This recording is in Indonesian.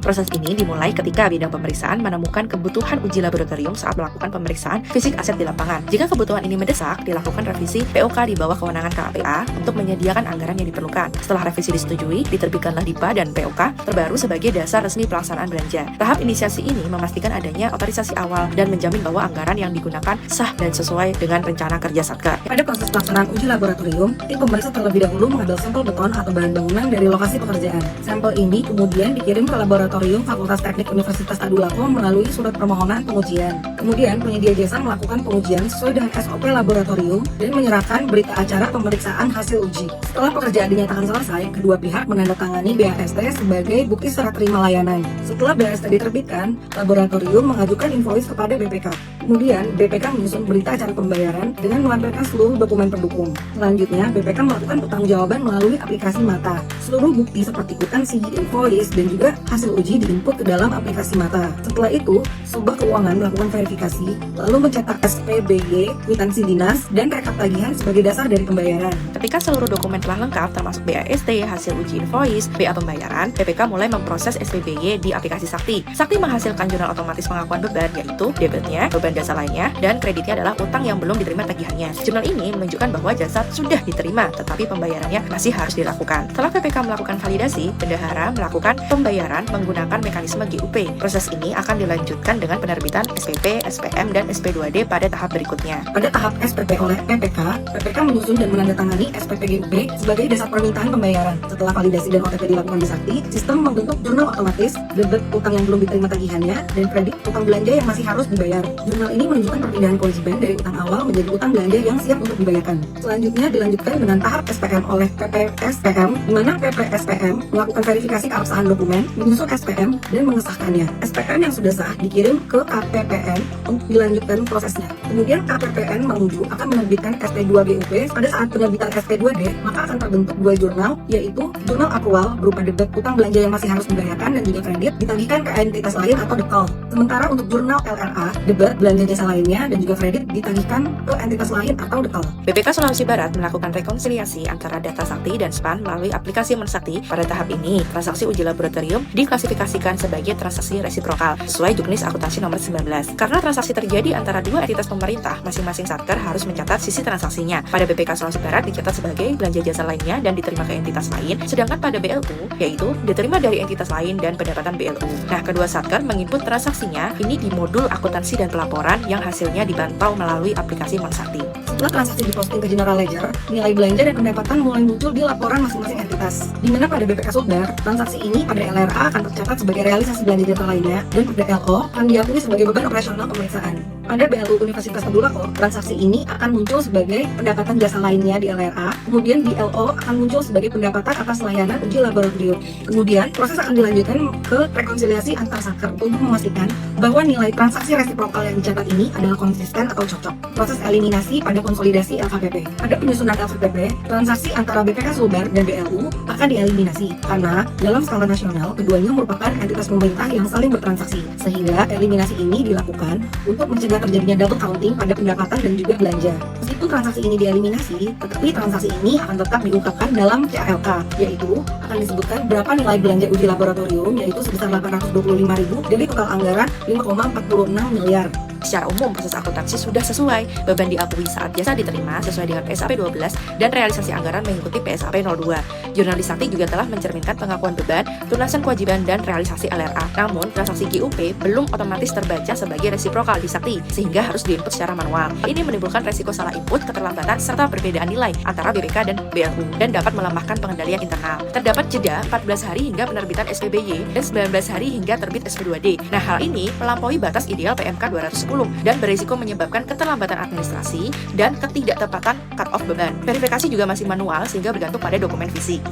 Proses ini dimulai ketika bidang pemeriksaan menemukan kebutuhan uji laboratorium saat melakukan pemeriksaan fisik aset di lapangan. Jika kebutuhan ini mendesak, dilakukan revisi POK di bawah kewenangan KAPA untuk menyediakan anggaran yang diperlukan. Setelah revisi disetujui, diterbitkanlah DIPA dan POK terbaru sebagai dasar resmi pelaksanaan belanja. Tahap inisiasi ini memastikan adanya otorisasi awal dan menjamin bahwa anggaran yang digunakan sah dan sesuai dengan rencana kerja Satker. Pada proses pelaksanaan uji laboratorium, tim pemeriksa terlebih dahulu mengambil sampel beton atau bahan bangunan dari lokasi pekerjaan. Sampel ini kemudian dikirim ke laboratorium Fakultas Teknik Universitas Tadulako melalui surat permohonan pengujian. Kemudian penyedia jasa melakukan pengujian sesuai dengan SOP laboratorium dan menyerahkan berita acara pemeriksaan hasil uji. Setelah pekerjaan dinyatakan selesai, kedua pihak menandatangani BAST sebagai bukti serah terima layanan. Setelah BAST diterbitkan, laboratorium mengajukan invoice kepada BPK. Kemudian, BPK menyusun berita acara pembayaran dengan melampirkan seluruh dokumen pendukung. Selanjutnya, BPK melakukan pertanggungjawaban melalui aplikasi Mata. Seluruh bukti seperti kwitansi, invoice, dan juga hasil uji diinput ke dalam aplikasi Mata. Setelah itu, Subak Keuangan melakukan verifikasi, lalu mencetak SPBY, kwitansi dinas, dan rekap tagihan sebagai dasar dari pembayaran. Ketika seluruh dokumen telah lengkap termasuk BAST, hasil uji invoice, BA pembayaran, BPK mulai memproses SPBY di aplikasi Sakti. Sakti menghasilkan jurnal otomatis pengakuan beban, yaitu debitnya, beban jasa lainnya, dan kreditnya adalah utang yang belum diterima tagihannya. Jurnal ini menunjukkan bahwa jasa sudah diterima, tetapi pembayarannya masih harus dilakukan. Setelah BPK melakukan validasi, bendahara melakukan pembayaran menggunakan mekanisme GUP. Proses ini akan dilanjutkan dengan penerbitan SPP, SPM, dan SP2D pada tahap berikutnya. Pada tahap SPP oleh PPK, PPK menyusun dan menandatangani SPP GUP sebagai dasar permintaan pembayaran. Setelah validasi dan OTP dilakukan di Sakti, sistem membentuk jurnal otomatis, debit utang yang belum diterima tagihannya, dan kredit utang belanja yang masih harus dibayar. Jurnal ini menunjukkan perpindahan kewajiban dari utang awal menjadi utang belanja yang siap untuk dibayarkan. Selanjutnya dilanjutkan dengan tahap SPM oleh PPSPM, di mana PPSPM melakukan verifikasi keabsahan dokumen, menyusun SPM, dan mengesahkannya. SPM yang sudah sah dikirim ke KPPN untuk dilanjutkan prosesnya. Kemudian KPPN menguju akan menerbitkan SP2 GUP. Pada saat penerbitan SP2D, maka akan terbentuk dua jurnal, yaitu jurnal akrual berupa debit utang belanja yang masih harus dibayarkan dan juga kredit ditagihkan ke entitas lain atau dekal. Sementara untuk jurnal LRA, debit belanja jasa lainnya dan juga kredit ditagihkan ke entitas lain atau dekal. BPK Sulawesi Barat melakukan rekonsiliasi antara data Sakti dan SPAN melalui aplikasi Mensakti. Pada tahap ini, transaksi uji laboratorium diklasifikasikan sebagai transaksi resiprokal sesuai Juknis Akuntansi nomor 19. Karena transaksi terjadi antara dua entitas pemerintah, masing-masing Satker harus mencatat sisi transaksinya. Pada BPK Sulawesi Barat dicatat sebagai belanja jasa lainnya dan diterima ke entitas lain, sedangkan pada BLU, yaitu diterima dari entitas lain dan pendapatan BLU. Nah, kedua Satker menginput transaksinya ini di modul akuntansi dan pelaporan yang hasilnya dipantau melalui aplikasi Mensakti. Setelah transaksi diposting ke General Ledger, nilai belanja dan pendapatan mulai muncul di laporan masing-masing entitas. Di mana pada BPK Sulbar, transaksi ini pada LRA akan tercatat sebagai realisasi belanja jasa lainnya dan pada LO akan diakui sebagai beban operasional pemeriksaan. Pada BLU Universitas Tadulako, transaksi ini akan muncul sebagai pendapatan jasa lainnya di LRA, kemudian di LO akan muncul sebagai pendapatan atas layanan uji laboratorium. Kemudian, proses akan dilanjutkan ke rekonsiliasi antar Satker untuk memastikan bahwa nilai transaksi resiprokal yang dicatat ini adalah konsisten atau cocok. Proses eliminasi pada konsolidasi LKPP. Pada penyusunan LKPP, transaksi antara BPK Sulbar dan BLU akan dieliminasi karena dalam skala nasional keduanya merupakan entitas pemerintah yang saling bertransaksi, sehingga eliminasi ini dilakukan untuk mencegah terjadinya double counting pada pendapatan dan juga belanja. Meskipun transaksi ini dieliminasi, tetapi transaksi ini akan tetap diungkapkan dalam CALK, yaitu akan disebutkan berapa nilai belanja uji laboratorium, yaitu sebesar 825.000 dari total anggaran 5,46 miliar. Secara umum, proses akuntansi sudah sesuai, beban diakui saat jasa diterima sesuai dengan PSAP 12 dan realisasi anggaran mengikuti PSAP 02. Jurnal di Sakti juga telah mencerminkan pengakuan beban, tunasan kewajiban, dan realisasi LRA. Namun, transaksi GUP belum otomatis terbaca sebagai resiprokal di Sakti, sehingga harus diinput secara manual. Ini menimbulkan resiko salah input, keterlambatan, serta perbedaan nilai antara BPK dan BLU, dan dapat melemahkan pengendalian internal. Terdapat jeda 14 hari hingga penerbitan SPBY dan 19 hari hingga terbit SP2D. Nah, hal ini melampaui batas ideal PMK 210 dan berisiko menyebabkan keterlambatan administrasi dan ketidaktepatan cut-off beban. Verifikasi juga masih manual sehingga bergantung pada dokumen fisik.